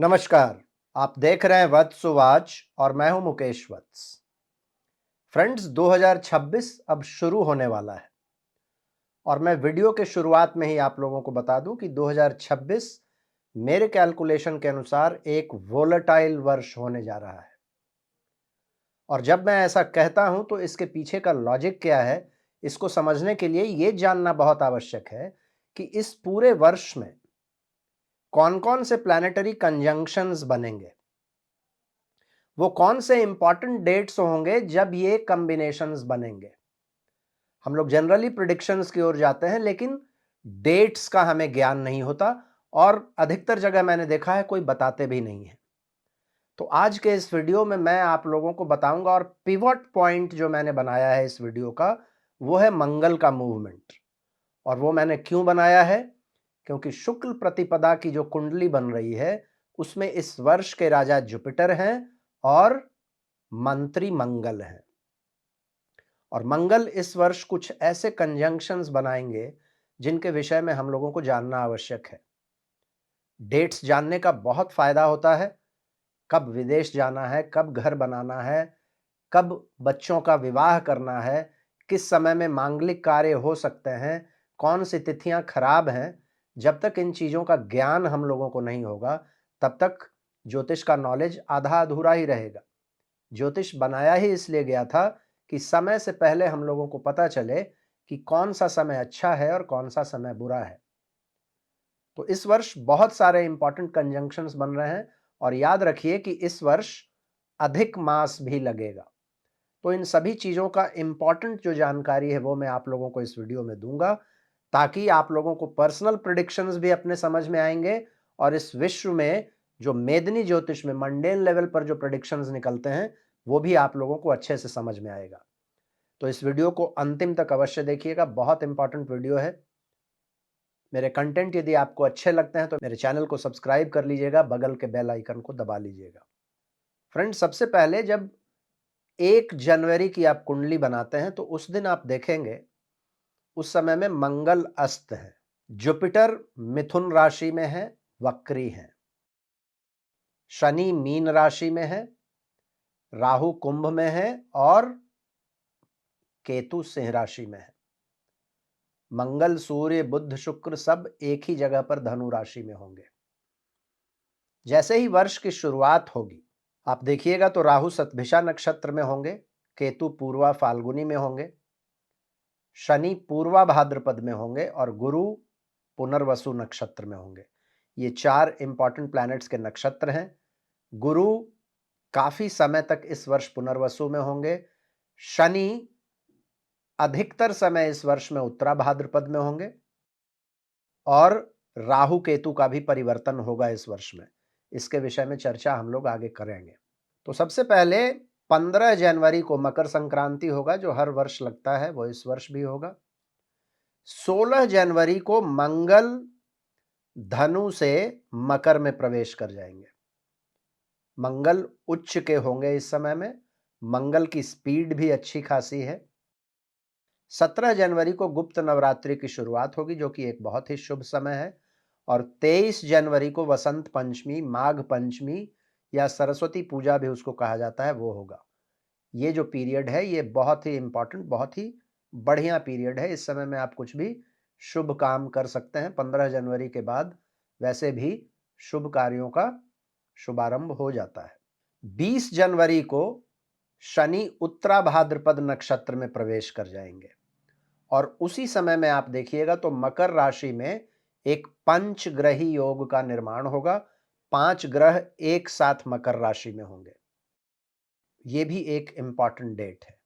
नमस्कार। आप देख रहे हैं वत्स वाच और मैं हूं मुकेश वत्स। फ्रेंड्स, 2026 अब शुरू होने वाला है और मैं वीडियो के शुरुआत में ही आप लोगों को बता दूं कि 2026 मेरे कैलकुलेशन के अनुसार एक वोलेटाइल वर्ष होने जा रहा है। और जब मैं ऐसा कहता हूं तो इसके पीछे का लॉजिक क्या है, इसको समझने के लिए यह जानना बहुत आवश्यक है कि इस पूरे वर्ष में कौन-कौन से प्लैनेटरी कंजंक्शंस बनेंगे, वो कौन से इंपॉर्टेंट डेट्स होंगे जब ये कॉम्बिनेशंस बनेंगे। हम लोग जनरली प्रिडिक्शंस की ओर जाते हैं, लेकिन डेट्स का हमें ज्ञान नहीं होता और अधिकतर जगह मैंने देखा है कोई बताते भी नहीं है। तो आज के इस वीडियो में मैं आप लोगों को बताऊंगा और पिवट पॉइंट जो मैंने बनाया है इस वीडियो का, वो है मंगल का मूवमेंट। और वो मैंने क्यों बनाया है? क्योंकि शुक्ल प्रतिपदा की जो कुंडली बन रही है उसमें इस वर्ष के राजा जुपिटर हैं और मंत्री मंगल हैं। और मंगल इस वर्ष कुछ ऐसे कंजंक्शंस बनाएंगे जिनके विषय में हम लोगों को जानना आवश्यक है। डेट्स जानने का बहुत फायदा होता है। कब विदेश जाना है, कब घर बनाना है, कब बच्चों का विवाह करना है, किस समय में मांगलिक कार्य हो सकते हैं, कौन सी तिथियां खराब हैं। जब तक इन चीज़ों का ज्ञान हम लोगों को नहीं होगा, तब तक ज्योतिष का नॉलेज आधा अधूरा ही रहेगा। ज्योतिष बनाया ही इसलिए गया था कि समय से पहले हम लोगों को पता चले कि कौन सा समय अच्छा है और कौन सा समय बुरा है। तो इस वर्ष बहुत सारे इंपॉर्टेंट कंजंक्शंस बन रहे हैं और याद रखिए कि इस वर्ष अधिक मास भी लगेगा। तो इन सभी चीज़ों का इंपॉर्टेंट जो जानकारी है वो मैं आप लोगों को इस वीडियो में दूंगा, ताकि आप लोगों को पर्सनल प्रेडिक्शंस भी अपने समझ में आएंगे और इस विश्व में जो मेदनी ज्योतिष में मंडेन लेवल पर जो प्रेडिक्शंस निकलते हैं वो भी आप लोगों को अच्छे से समझ में आएगा। तो इस वीडियो को अंतिम तक अवश्य देखिएगा, बहुत इंपॉर्टेंट वीडियो है। मेरे कंटेंट यदि आपको अच्छे लगते हैं तो मेरे चैनल को सब्सक्राइब कर लीजिएगा, बगल के बेल आइकन को दबा लीजिएगा। फ्रेंड्स, सबसे पहले जब 1 जनवरी की आप कुंडली बनाते हैं तो उस दिन आप देखेंगे उस समय में मंगल अस्त है, जुपिटर मिथुन राशि में है, वक्री है, शनि मीन राशि में है, राहु कुंभ में है और केतु सिंह राशि में है। मंगल, सूर्य, बुध, शुक्र सब एक ही जगह पर धनु राशि में होंगे। जैसे ही वर्ष की शुरुआत होगी, आप देखिएगा तो राहु शतभिषा नक्षत्र में होंगे, केतु पूर्वा फाल्गुनी में होंगे, शनि पूर्वा भाद्रपद में होंगे और गुरु पुनर्वसु नक्षत्र में होंगे। ये 4 इंपॉर्टेंट प्लैनेट्स के नक्षत्र हैं। गुरु काफी समय तक इस वर्ष पुनर्वसु में होंगे। शनि अधिकतर समय इस वर्ष में उत्तरा भाद्रपद में होंगे और राहु केतु का भी परिवर्तन होगा इस वर्ष में। इसके विषय में चर्चा हम लोग आगे करेंगे। तो सबसे पहले 15 जनवरी को मकर संक्रांति होगा, जो हर वर्ष लगता है, वो इस वर्ष भी होगा। 16 जनवरी को मंगल धनु से मकर में प्रवेश कर जाएंगे। मंगल उच्च के होंगे इस समय में, मंगल की स्पीड भी अच्छी खासी है। 17 जनवरी को गुप्त नवरात्रि की शुरुआत होगी, जो कि एक बहुत ही शुभ समय है। और 23 जनवरी को वसंत पंचमी, माघ पंचमी या सरस्वती पूजा भी उसको कहा जाता है, वो होगा। ये जो पीरियड है ये बहुत ही इंपॉर्टेंट, बहुत ही बढ़िया पीरियड है। इस समय में आप कुछ भी शुभ काम कर सकते हैं। 15 जनवरी के बाद वैसे भी शुभ कार्यों का शुभारंभ हो जाता है। 20 जनवरी को शनि उत्तरा भाद्रपद नक्षत्र में प्रवेश कर जाएंगे और उसी समय में आप देखिएगा तो मकर राशि में एक पंचग्रही योग का निर्माण होगा। 5 ग्रह एक साथ मकर राशि में होंगे। ये भी एक इंपॉर्टेंट डेट है।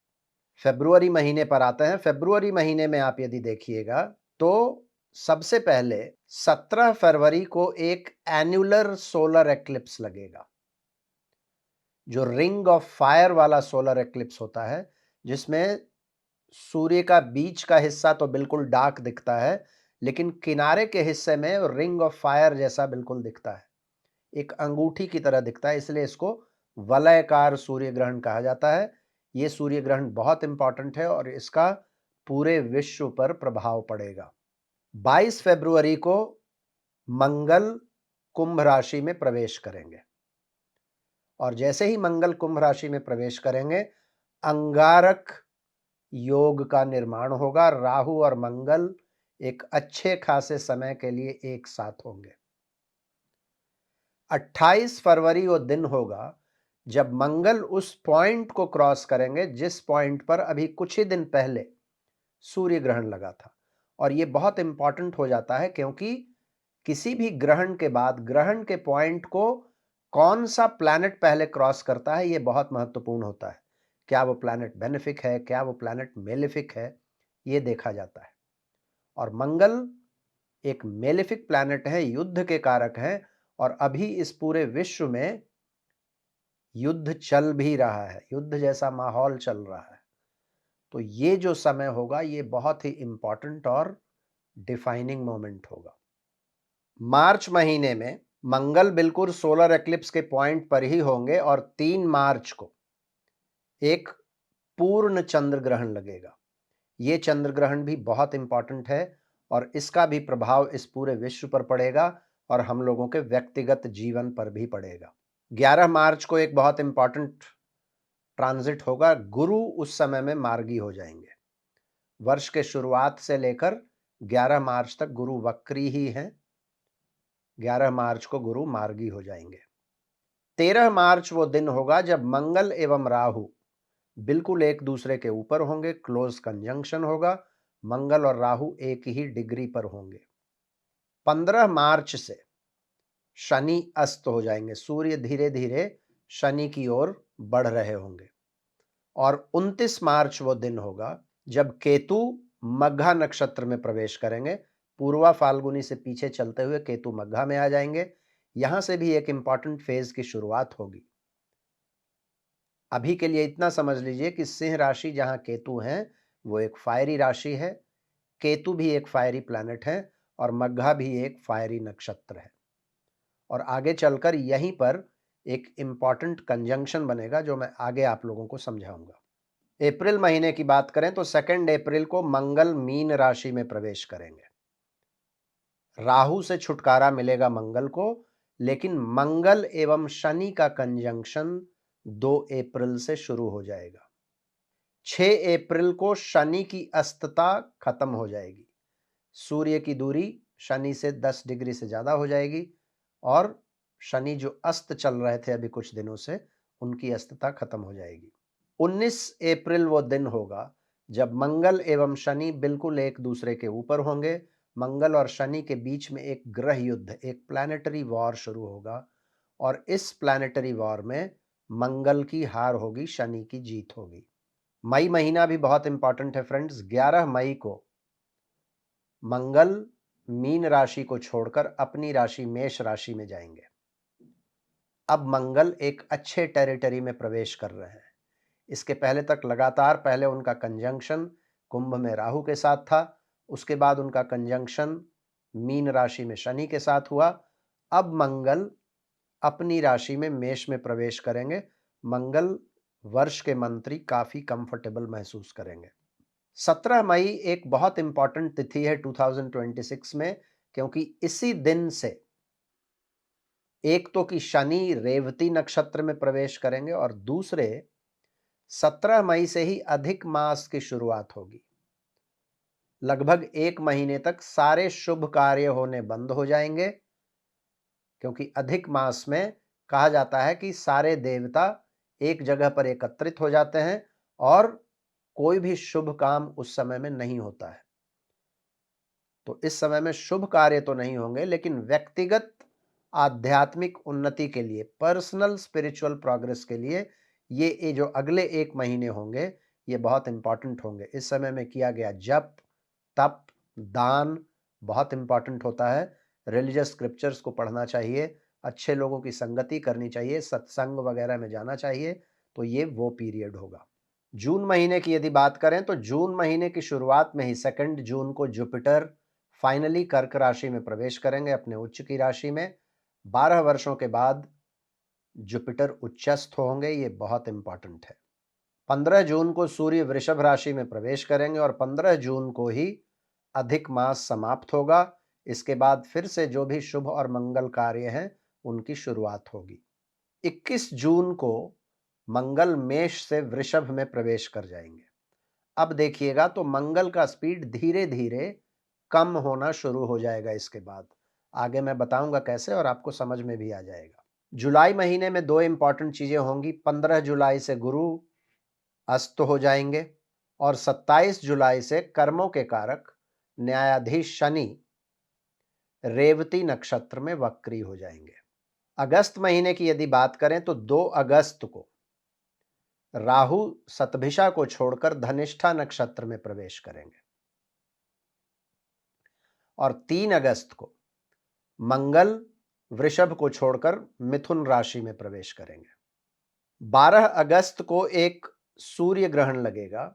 फरवरी महीने पर आते हैं। फरवरी महीने में आप यदि देखिएगा तो सबसे पहले 17 फरवरी को एक एन्युलर सोलर एक्लिप्स लगेगा, जो रिंग ऑफ फायर वाला सोलर एक्लिप्स होता है, जिसमें सूर्य का बीच का हिस्सा तो बिल्कुल डार्क दिखता है, लेकिन किनारे के हिस्से में रिंग ऑफ फायर जैसा बिल्कुल दिखता है, एक अंगूठी की तरह दिखता है। इसलिए इसको वलयाकार सूर्य ग्रहण कहा जाता है। ये सूर्य ग्रहण बहुत इंपॉर्टेंट है और इसका पूरे विश्व पर प्रभाव पड़ेगा। 22 फरवरी को मंगल कुंभ राशि में प्रवेश करेंगे और जैसे ही मंगल कुंभ राशि में प्रवेश करेंगे, अंगारक योग का निर्माण होगा। राहु और मंगल एक अच्छे खासे समय के लिए एक साथ होंगे। 28 फरवरी वो दिन होगा जब मंगल उस पॉइंट को क्रॉस करेंगे जिस पॉइंट पर अभी कुछ ही दिन पहले सूर्य ग्रहण लगा था। और ये बहुत इंपॉर्टेंट हो जाता है क्योंकि किसी भी ग्रहण के बाद ग्रहण के पॉइंट को कौन सा प्लैनेट पहले क्रॉस करता है, ये बहुत महत्वपूर्ण होता है। क्या वो प्लैनेट बेनिफिक है, क्या वो प्लैनेट मेलेफिक है, ये देखा जाता है। और मंगल एक मेलेफिक प्लैनेट है, युद्ध के कारक है, और अभी इस पूरे विश्व में युद्ध चल भी रहा है, युद्ध जैसा माहौल चल रहा है। तो ये जो समय होगा ये बहुत ही इंपॉर्टेंट और डिफाइनिंग मोमेंट होगा। मार्च महीने में मंगल बिल्कुल सोलर एक्लिप्स के पॉइंट पर ही होंगे और 3 मार्च को एक पूर्ण चंद्र ग्रहण लगेगा। ये चंद्र ग्रहण भी बहुत इंपॉर्टेंट है और इसका भी प्रभाव इस पूरे विश्व पर पड़ेगा और हम लोगों के व्यक्तिगत जीवन पर भी पड़ेगा। 11 मार्च को एक बहुत इंपॉर्टेंट ट्रांजिट होगा। गुरु उस समय में मार्गी हो जाएंगे। वर्ष के शुरुआत से लेकर 11 मार्च तक गुरु वक्री ही हैं। 11 मार्च को गुरु मार्गी हो जाएंगे। 13 मार्च वो दिन होगा जब मंगल एवं राहु बिल्कुल एक दूसरे के ऊपर होंगे, क्लोज कंजंक्शन होगा। मंगल और राहु एक ही डिग्री पर होंगे। 15 मार्च से शनि अस्त हो जाएंगे। सूर्य धीरे धीरे शनि की ओर बढ़ रहे होंगे। और 29 मार्च वो दिन होगा जब केतु मघा नक्षत्र में प्रवेश करेंगे। पूर्वा फाल्गुनी से पीछे चलते हुए केतु मघा में आ जाएंगे। यहां से भी एक इंपॉर्टेंट फेज की शुरुआत होगी। अभी के लिए इतना समझ लीजिए कि सिंह राशि जहां केतु हैं वो एक फायरी राशि है, केतु भी एक फायरी प्लैनेट है और मघा भी एक फायरी नक्षत्र है। और आगे चलकर यहीं पर एक इंपॉर्टेंट कंजंक्शन बनेगा जो मैं आगे आप लोगों को समझाऊंगा। अप्रैल महीने की बात करें तो 2 अप्रैल को मंगल मीन राशि में प्रवेश करेंगे। राहु से छुटकारा मिलेगा मंगल को, लेकिन मंगल एवं शनि का कंजंक्शन 2 अप्रैल से शुरू हो जाएगा। 6 अप्रैल को शनि की अस्तता खत्म हो जाएगी। सूर्य की दूरी शनि से 10 डिग्री से ज्यादा हो जाएगी और शनि जो अस्त चल रहे थे अभी कुछ दिनों से, उनकी अस्तता खत्म हो जाएगी। 19 अप्रैल वो दिन होगा जब मंगल एवं शनि बिल्कुल एक दूसरे के ऊपर होंगे। मंगल और शनि के बीच में एक ग्रह युद्ध, एक प्लैनेटरी वॉर शुरू होगा और इस प्लैनेटरी वॉर में मंगल की हार होगी, शनि की जीत होगी। मई महीना भी बहुत इंपॉर्टेंट है फ्रेंड्स। 11 मई को मंगल मीन राशि को छोड़कर अपनी राशि मेष राशि में जाएंगे। अब मंगल एक अच्छे टेरिटरी में प्रवेश कर रहे हैं। इसके पहले तक लगातार पहले उनका कंजंक्शन कुंभ में राहु के साथ था, उसके बाद उनका कंजंक्शन मीन राशि में शनि के साथ हुआ। अब मंगल अपनी राशि में मेष में प्रवेश करेंगे। मंगल वर्ष के मंत्री काफी कंफर्टेबल महसूस करेंगे। 17 मई एक बहुत इंपॉर्टेंट तिथि है 2026 में, क्योंकि इसी दिन से एक तो कि शनि रेवती नक्षत्र में प्रवेश करेंगे और दूसरे 17 मई से ही अधिक मास की शुरुआत होगी। लगभग 1 महीने तक सारे शुभ कार्य होने बंद हो जाएंगे, क्योंकि अधिक मास में कहा जाता है कि सारे देवता एक जगह पर एकत्रित हो जाते हैं और कोई भी शुभ काम उस समय में नहीं होता है। तो इस समय में शुभ कार्य तो नहीं होंगे, लेकिन व्यक्तिगत आध्यात्मिक उन्नति के लिए, पर्सनल स्पिरिचुअल प्रोग्रेस के लिए ये जो अगले 1 महीने होंगे ये बहुत इंपॉर्टेंट होंगे। इस समय में किया गया जप, तप, दान बहुत इंपॉर्टेंट होता है। रिलीजियस स्क्रिप्चर्स को पढ़ना चाहिए, अच्छे लोगों की संगति करनी चाहिए, सत्संग वगैरह में जाना चाहिए। तो ये वो पीरियड होगा। जून महीने की यदि बात करें तो जून महीने की शुरुआत में ही 2 जून को जुपिटर फाइनली कर्क राशि में प्रवेश करेंगे, अपने उच्च की राशि में। 12 वर्षों के बाद जुपिटर उच्चस्थ होंगे, ये बहुत इंपॉर्टेंट है। 15 जून को सूर्य वृषभ राशि में प्रवेश करेंगे और 15 जून को ही अधिक मास समाप्त होगा। इसके बाद फिर से जो भी शुभ और मंगल कार्य हैं उनकी शुरुआत होगी। 21 जून को मंगल मेष से वृषभ में प्रवेश कर जाएंगे। अब देखिएगा तो मंगल का स्पीड धीरे धीरे कम होना शुरू हो जाएगा। इसके बाद आगे मैं बताऊंगा कैसे और आपको समझ में भी आ जाएगा। जुलाई महीने में दो इंपॉर्टेंट चीजें होंगी। 15 जुलाई से गुरु अस्त हो जाएंगे और 27 जुलाई से कर्मों के कारक न्यायाधीश शनि रेवती नक्षत्र में वक्री हो जाएंगे। अगस्त महीने की यदि बात करें तो 2 अगस्त को राहु सतभिषा को छोड़कर धनिष्ठा नक्षत्र में प्रवेश करेंगे और 3 अगस्त को मंगल वृषभ को छोड़कर मिथुन राशि में प्रवेश करेंगे। 12 अगस्त को एक सूर्य ग्रहण लगेगा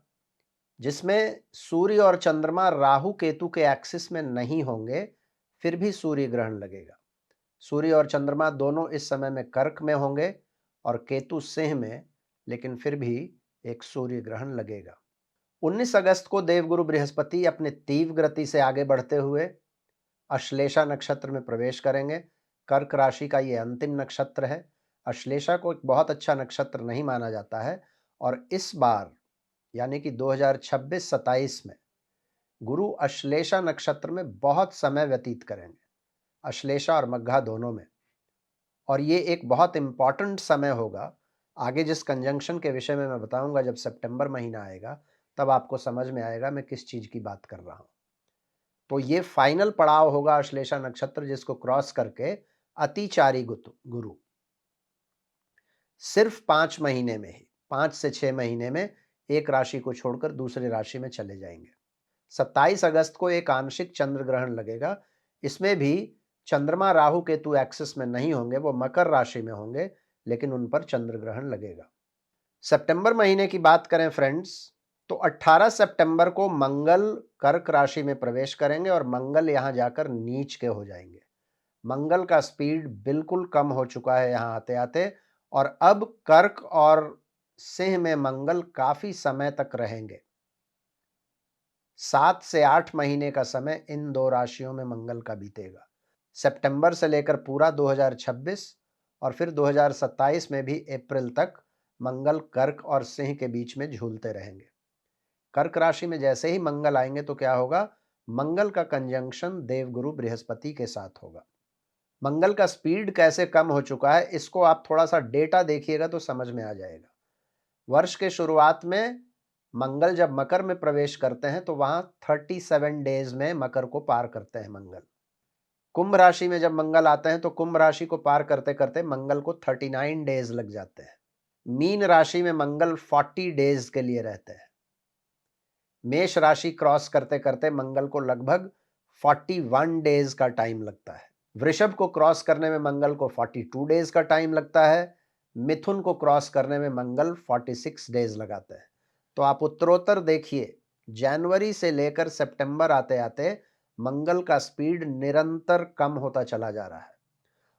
जिसमें सूर्य और चंद्रमा राहु केतु के एक्सिस में नहीं होंगे, फिर भी सूर्य ग्रहण लगेगा। सूर्य और चंद्रमा दोनों इस समय में कर्क में होंगे और केतु सिंह में, लेकिन फिर भी एक सूर्य ग्रहण लगेगा। 19 अगस्त को देवगुरु बृहस्पति अपने तीव्र गति से आगे बढ़ते हुए अश्लेषा नक्षत्र में प्रवेश करेंगे। कर्क राशि का ये अंतिम नक्षत्र है। अश्लेषा को एक बहुत अच्छा नक्षत्र नहीं माना जाता है और इस बार यानी कि 2026-27 में गुरु अश्लेषा नक्षत्र में बहुत समय व्यतीत करेंगे, अश्लेषा और मघा दोनों में। और ये एक बहुत इंपॉर्टेंट समय होगा। आगे जिस कंजंक्शन के विषय में मैं बताऊंगा, जब सितंबर महीना आएगा तब आपको समझ में आएगा मैं किस चीज की बात कर रहा हूं। तो ये फाइनल पड़ाव होगा अश्लेषा नक्षत्र, जिसको क्रॉस करके अतिचारी गुरु सिर्फ 5 महीने में ही 5 से 6 महीने में एक राशि को छोड़कर दूसरी राशि में चले जाएंगे। 27 अगस्त को एक आंशिक चंद्र ग्रहण लगेगा। इसमें भी चंद्रमा राहु केतु एक्सिस में नहीं होंगे, वो मकर राशि में होंगे, लेकिन उन पर चंद्र ग्रहण लगेगा। सितंबर महीने की बात करें फ्रेंड्स, तो 18 सितंबर को मंगल कर्क राशि में प्रवेश करेंगे और मंगल यहां जाकर नीच के हो जाएंगे। मंगल का स्पीड बिल्कुल कम हो चुका है यहां आते आते, और अब कर्क और सिंह में मंगल काफी समय तक रहेंगे। 7 से 8 महीने का समय इन दो राशियों में मंगल का बीतेगा। सितंबर से लेकर पूरा 2026 और फिर 2027 में भी अप्रैल तक मंगल कर्क और सिंह के बीच में झूलते रहेंगे। कर्क राशि में जैसे ही मंगल आएंगे तो क्या होगा, मंगल का कंजंक्शन देवगुरु बृहस्पति के साथ होगा। मंगल का स्पीड कैसे कम हो चुका है, इसको आप थोड़ा सा डेटा देखिएगा तो समझ में आ जाएगा। वर्ष के शुरुआत में मंगल जब मकर में प्रवेश करते हैं तो वहां 37 डेज में मकर को पार करते हैं मंगल। कुंभ राशि में जब मंगल आते हैं तो कुंभ राशि को पार करते करते मंगल को 39 डेज लग जाते हैं। मीन राशि में मंगल 40 डेज के लिए रहते हैं। मेष राशि क्रॉस करते करते मंगल को लगभग 41 डेज का टाइम लगता है। वृषभ को क्रॉस करने में मंगल को 42 डेज का टाइम लगता है। मिथुन को क्रॉस करने में मंगल 46 डेज लगाते हैं। तो आप उत्तरोत्तर देखिए, जनवरी से लेकर सितंबर आते आते मंगल का स्पीड निरंतर कम होता चला जा रहा है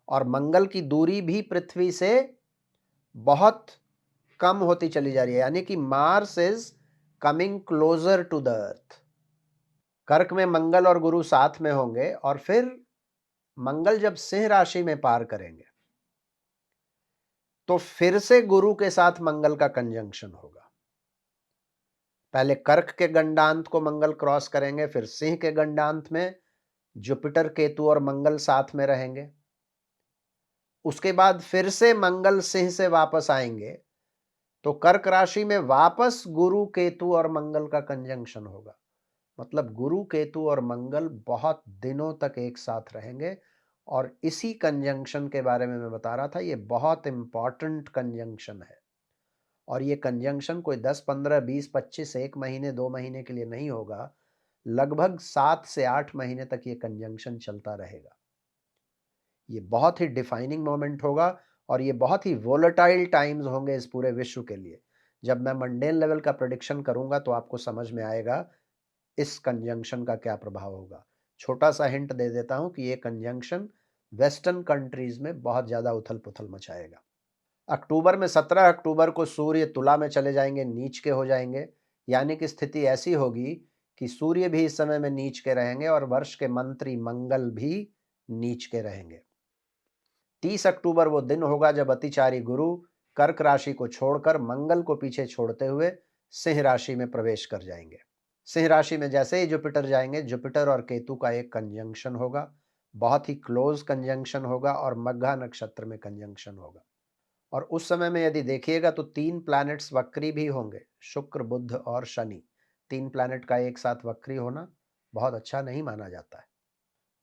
और मंगल की दूरी भी पृथ्वी से बहुत कम होती चली जा रही है, यानी कि Mars is coming closer to the earth. कर्क में मंगल और गुरु साथ में होंगे और फिर मंगल जब सिंह राशि में पार करेंगे तो फिर से गुरु के साथ मंगल का कंजंक्शन होगा। पहले कर्क के गंडांत को मंगल क्रॉस करेंगे, फिर सिंह के गंडांत में जुपिटर केतु और मंगल साथ में रहेंगे। उसके बाद फिर से मंगल सिंह से वापस आएंगे तो कर्क राशि में वापस गुरु केतु और मंगल का कंजंक्शन होगा। मतलब गुरु केतु और मंगल बहुत दिनों तक एक साथ रहेंगे और इसी कंजंक्शन के बारे में मैं बता रहा था। ये बहुत इंपॉर्टेंट कंजंक्शन है और ये कंजंक्शन कोई 10, 15, 20, 25, 1 महीने 2 महीने के लिए नहीं होगा। लगभग 7 से 8 महीने तक ये कंजंक्शन चलता रहेगा। ये बहुत ही डिफाइनिंग मोमेंट होगा और ये बहुत ही वोलेटाइल टाइम्स होंगे इस पूरे विश्व के लिए। जब मैं मंडेन लेवल का प्रेडिक्शन करूंगा तो आपको समझ में आएगा इस कंजंक्शन का क्या प्रभाव होगा। छोटा सा हिंट दे देता हूं कि ये कंजंक्शन वेस्टर्न कंट्रीज में बहुत ज्यादा उथल पुथल मचाएगा। अक्टूबर में 17 अक्टूबर को सूर्य तुला में चले जाएंगे, नीच के हो जाएंगे, यानी कि स्थिति ऐसी होगी कि सूर्य भी इस समय में नीच के रहेंगे और वर्ष के मंत्री मंगल भी नीच के रहेंगे। 30 अक्टूबर वो दिन होगा जब अतिचारी गुरु कर्क राशि को छोड़कर मंगल को पीछे छोड़ते हुए सिंह राशि में प्रवेश कर जाएंगे। सिंह राशि में जैसे ही जुपिटर जाएंगे, जुपिटर और केतु का एक कंजंक्शन होगा, बहुत ही क्लोज कंजंक्शन होगा और मघा नक्षत्र में कंजंक्शन होगा। और उस समय में यदि देखिएगा तो 3 प्लैनेट्स वक्री भी होंगे, शुक्र, बुध और शनि। 3 प्लैनेट का एक साथ वक्री होना बहुत अच्छा नहीं माना जाता है।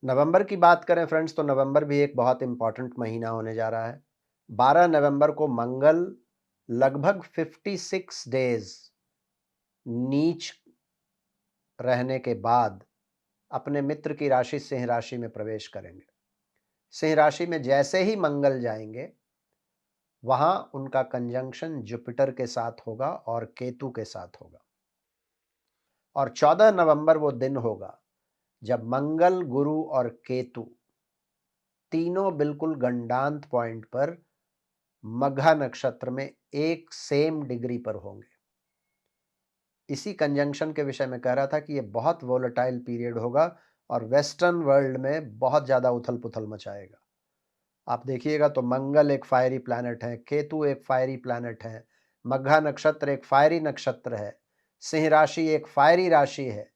नवंबर की बात करें फ्रेंड्स, तो नवंबर भी एक बहुत इंपॉर्टेंट महीना होने जा रहा है। 12 नवंबर को मंगल लगभग 56 डेज नीच रहने के बाद अपने मित्र की राशि सिंह राशि में प्रवेश करेंगे। सिंह राशि में जैसे ही मंगल जाएंगे, वहां उनका कंजंक्शन जुपिटर के साथ होगा और केतु के साथ होगा। और 14 नवंबर वो दिन होगा जब मंगल, गुरु और केतु तीनों बिल्कुल गंडांत पॉइंट पर मघा नक्षत्र में एक सेम डिग्री पर होंगे। इसी कंजंक्शन के विषय में कह रहा था कि ये बहुत वोलेटाइल पीरियड होगा और वेस्टर्न वर्ल्ड में बहुत ज़्यादा उथल पुथल मचाएगा। आप देखिएगा तो मंगल एक फायरी प्लैनेट है, केतु एक फायरी प्लैनेट है, मघा नक्षत्र एक फायरी नक्षत्र है, सिंह राशि एक फायरी राशि है।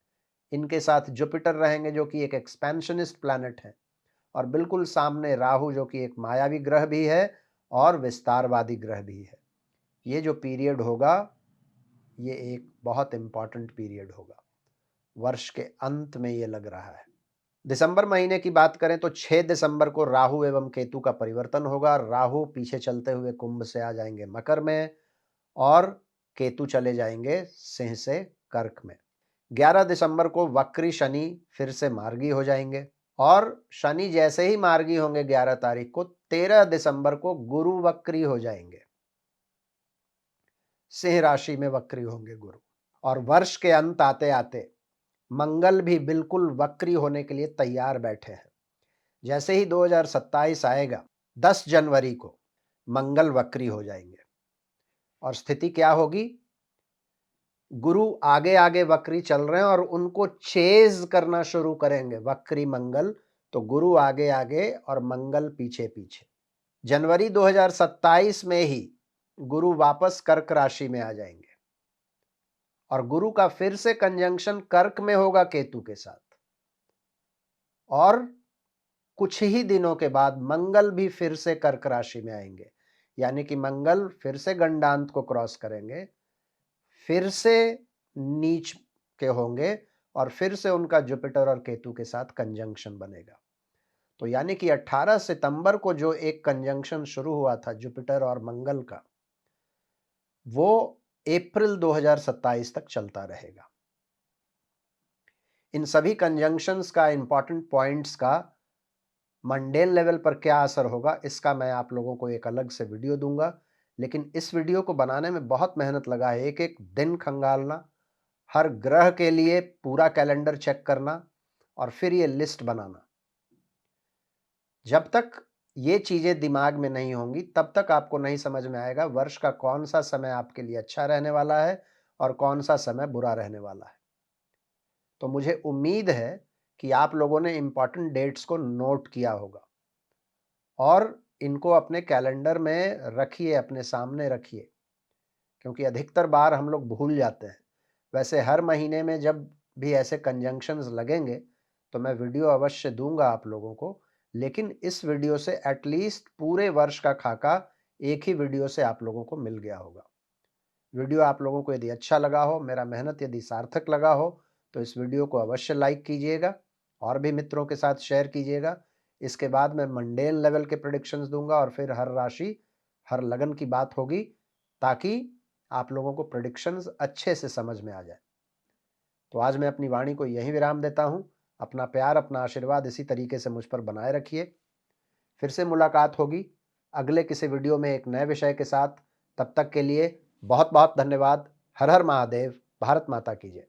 इनके साथ जुपिटर रहेंगे जो कि एक एक्सपेंशनिस्ट प्लैनेट है, और बिल्कुल सामने राहु जो कि एक मायावी ग्रह भी है और विस्तारवादी ग्रह भी है। ये जो पीरियड होगा ये एक बहुत इंपॉर्टेंट पीरियड होगा। वर्ष के अंत में ये लग रहा है। दिसंबर महीने की बात करें तो 6 दिसंबर को राहु एवं केतु का परिवर्तन होगा। राहु पीछे चलते हुए कुंभ से आ जाएंगे मकर में और केतु चले जाएंगे सिंह से कर्क में। 11 दिसंबर को वक्री शनि फिर से मार्गी हो जाएंगे और शनि जैसे ही मार्गी होंगे 11 तारीख को, 13 दिसंबर को गुरु वक्री हो जाएंगे। सिंह राशि में वक्री होंगे गुरु। और वर्ष के अंत आते आते मंगल भी बिल्कुल वक्री होने के लिए तैयार बैठे हैं। जैसे ही 2027 आएगा, 10 जनवरी को मंगल वक्री हो जाएंगे और स्थिति क्या होगी? गुरु आगे आगे वक्री चल रहे हैं और उनको चेज करना शुरू करेंगे वक्री मंगल, तो गुरु आगे आगे और मंगल पीछे पीछे। जनवरी 2027 में ही गुरु वापस कर्क राशि में आ जाएंगे और गुरु का फिर से कंजंक्शन कर्क में होगा केतु के साथ। और कुछ ही दिनों के बाद मंगल भी फिर से कर्क राशि में आएंगे, यानी कि मंगल फिर से गंडांत को क्रॉस करेंगे, फिर से नीच के होंगे और फिर से उनका जुपिटर और केतु के साथ कंजंक्शन बनेगा। तो यानी कि 18 सितंबर को जो एक कंजंक्शन शुरू हुआ था जुपिटर और मंगल का, वो अप्रैल 2027 तक चलता रहेगा। इन सभी कंजंक्शंस का, इंपॉर्टेंट पॉइंट्स का मंडेल लेवल पर क्या असर होगा, इसका मैं आप लोगों को एक अलग से वीडियो दूंगा। लेकिन इस वीडियो को बनाने में बहुत मेहनत लगा है। एक एक दिन खंगालना, हर ग्रह के लिए पूरा कैलेंडर चेक करना और फिर ये लिस्ट बनाना। जब तक ये चीज़ें दिमाग में नहीं होंगी तब तक आपको नहीं समझ में आएगा वर्ष का कौन सा समय आपके लिए अच्छा रहने वाला है और कौन सा समय बुरा रहने वाला है। तो मुझे उम्मीद है कि आप लोगों ने इंपॉर्टेंट डेट्स को नोट किया होगा और इनको अपने कैलेंडर में रखिए, अपने सामने रखिए, क्योंकि अधिकतर बार हम लोग भूल जाते हैं। वैसे हर महीने में जब भी ऐसे कंजंक्शंस लगेंगे तो मैं वीडियो अवश्य दूंगा आप लोगों को, लेकिन इस वीडियो से एटलीस्ट पूरे वर्ष का खाका एक ही वीडियो से आप लोगों को मिल गया होगा। वीडियो आप लोगों को यदि अच्छा लगा हो, मेरा मेहनत यदि सार्थक लगा हो, तो इस वीडियो को अवश्य लाइक कीजिएगा और भी मित्रों के साथ शेयर कीजिएगा। इसके बाद मैं मंडेन लेवल के प्रेडिक्शंस दूंगा और फिर हर राशि, हर लगन की बात होगी, ताकि आप लोगों को प्रेडिक्शंस अच्छे से समझ में आ जाए। तो आज मैं अपनी वाणी को यहीं विराम देता हूं। अपना प्यार, अपना आशीर्वाद इसी तरीके से मुझ पर बनाए रखिए। फिर से मुलाकात होगी अगले किसी वीडियो में एक नए विषय के साथ। तब तक के लिए बहुत बहुत धन्यवाद। हर हर महादेव। भारत माता की जय।